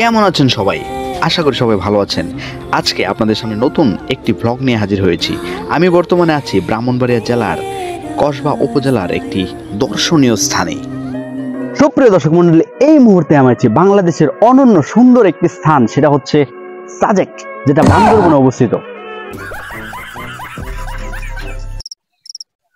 কেমন আছেন সবাই? আশা করি সবাই ভালো আছেন। আজকে আপনাদের সামনে নতুন একটি ব্লগ নিয়ে হাজির হয়েছি। আমি বর্তমানে আছি ব্রাহ্মণবাড়িয়া জেলার কসবা উপজেলার একটি দর্শনীয় স্থানে। সুপ্রিয় দর্শক মন্ডলী, এই মুহূর্তে আমি আছি বাংলাদেশের অনন্য সুন্দর একটি স্থান, সেটা হচ্ছে সাজেক, যেটা বান্দরবনে অবস্থিত।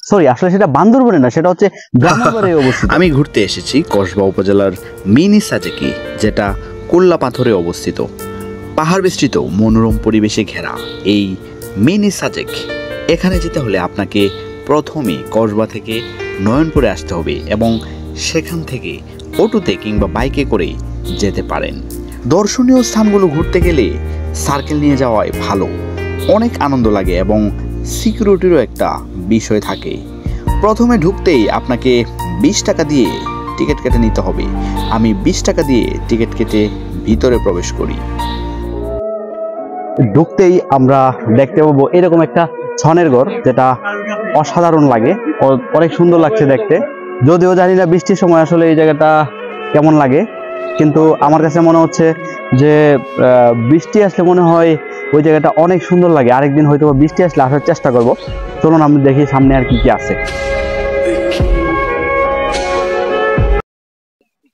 সরি, আসলে সেটা বান্দরবনে না, সেটা হচ্ছে ব্রাহ্মণবাড়িয়ায় অবস্থিত। আমি ঘুরতে এসেছি কসবা উপজেলার মিনি সাজেকে, যেটা কোল্লা পাথরে অবস্থিত। পাহাড় বেষ্টিত মনোরম পরিবেশে ঘেরা এই মিনি সাজেক, এখানে যেতে হলে আপনাকে প্রথমে কসবা থেকে নয়নপুরে আসতে হবে এবং সেখান থেকে অটোতে কিংবা বাইকে করে যেতে পারেন। দর্শনীয় স্থানগুলো ঘুরতে গেলে সার্কেল নিয়ে যাওয়াই ভালো, অনেক আনন্দ লাগে এবং সিকিউরিটিরও একটা বিষয় থাকে। প্রথমে ঢুকতেই আপনাকে 20 টাকা দিয়ে টিকিট কেটে নিতে হবে। আমি 20 টাকা দিয়ে টিকিট কেটে ভিতরে প্রবেশ করি। ঢুকতেই আমরা দেখতে পাবো এরকম একটা ছনের ঘর, যেটা অসাধারণ লাগে, অনেক সুন্দর লাগছে দেখতে। যদিও জানি না বৃষ্টির সময় আসলে এই জায়গাটা কেমন লাগে, কিন্তু আমার কাছে মনে হচ্ছে যে বৃষ্টি আসলে মনে হয় ওই জায়গাটা অনেক সুন্দর লাগে। আরেকদিন হয়তো বৃষ্টি আসলে আসার চেষ্টা করব। চলুন আমি দেখি সামনে আর কি কি আছে।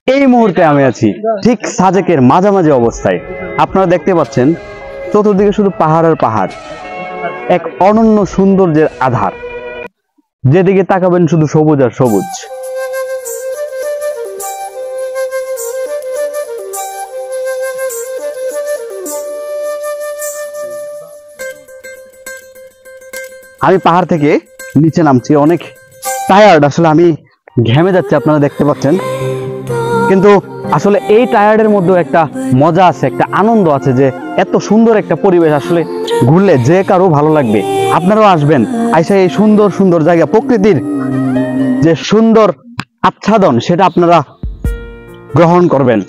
এই মুহূর্তে আমি আছি ঠিক সাজেকের মাঝামাঝি অবস্থায়। আপনারা দেখতে পাচ্ছেন চতুর্দিকে শুধু পাহাড় আর পাহাড়, এক অনন্য সৌন্দর্যের আধার। যেদিকে তাকাবেন শুধু সবুজ আর সবুজ। আমি পাহাড় থেকে নিচে নামছি, অনেক টায়ার্ড, আসলে আমি ঘেমে যাচ্ছি, আপনারা দেখতে পাচ্ছেন। কিন্তু আসলে এই টায়ার্ডের মধ্যেও একটা মজা আছে, একটা আনন্দ আছে, যে এত সুন্দর একটা পরিবেশ আসলে ঘুরলে যে কারো ভালো লাগবে। আপনারাও আসবেন, আইসা এই সুন্দর সুন্দর জায়গা, প্রকৃতির যে সুন্দর আচ্ছাদন, সেটা আপনারা গ্রহণ করবেন।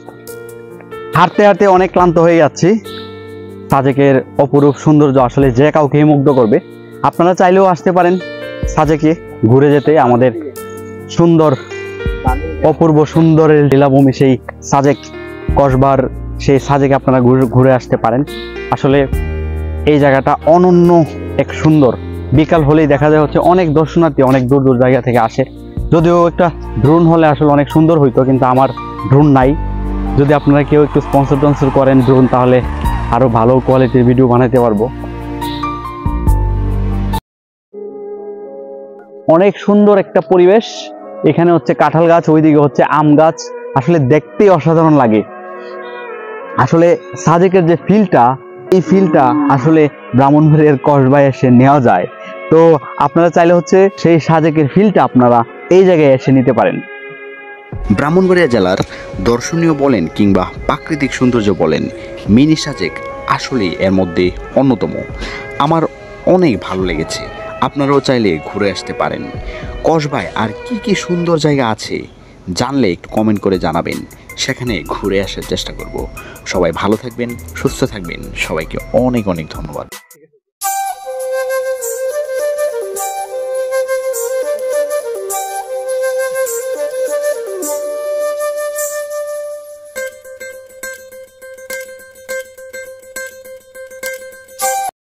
হাঁটতে হাঁটতে অনেক ক্লান্ত হয়ে যাচ্ছি। সাজেকের অপরূপ সৌন্দর্য আসলে যে কাউকে মুগ্ধ করবে। আপনারা চাইলেও আসতে পারেন সাজেকে ঘুরে যেতে। আমাদের সুন্দর অপূর্ব সুন্দরের লীলাভূমি সেই সাজেক, কসবার সেই সাজেকে আপনারা ঘুরে আসতে পারেন। আসলে এই জায়গাটা অনন্য এক সুন্দর। বিকাল হলেই দেখা যায় হচ্ছে অনেক দর্শনার্থী অনেক দূর দূর জায়গা থেকে আসে। যদিও একটা ড্রোন হলে আসলে অনেক সুন্দর হইতো, কিন্তু আমার ড্রোন নাই। যদি আপনারা কেউ একটু স্পন্সর করেন ড্রোন, তাহলে আরো ভালো কোয়ালিটির ভিডিও বানাতে পারবো। অনেক সুন্দর একটা পরিবেশ। এখানে হচ্ছে কাঁঠাল গাছ, ওইদিকে হচ্ছে আম গাছ, আসলে দেখতেই অসাধারণ লাগে। আসলে সাজেকের যে ফিলটা, এই ফিলটা আসলে ব্রাহ্মণবাড়িয়ার কসবায় এসে নেওয়া যায়। তো আপনারা চাইলে হচ্ছে সেই সাজেকের ফিলটা আপনারা এই জায়গায় এসে নিতে পারেন। ব্রাহ্মণবাড়িয়া জেলার দর্শনীয় বলেন কিংবা প্রাকৃতিক সৌন্দর্য বলেন, মিনি সাজেক আসলে এর মধ্যে অন্যতম। আমার অনেক ভালো লেগেছে। আপনারাও চাইলে ঘুরে আসতে পারেন। কসবায় আর কি কি সুন্দর জায়গা আছে জানলে একটু কমেন্ট করে জানাবেন, সেখানে ঘুরে আসার চেষ্টা করব। সবাই ভালো থাকবেন, সুস্থ থাকবেন। সবাইকে অনেক অনেক ধন্যবাদ।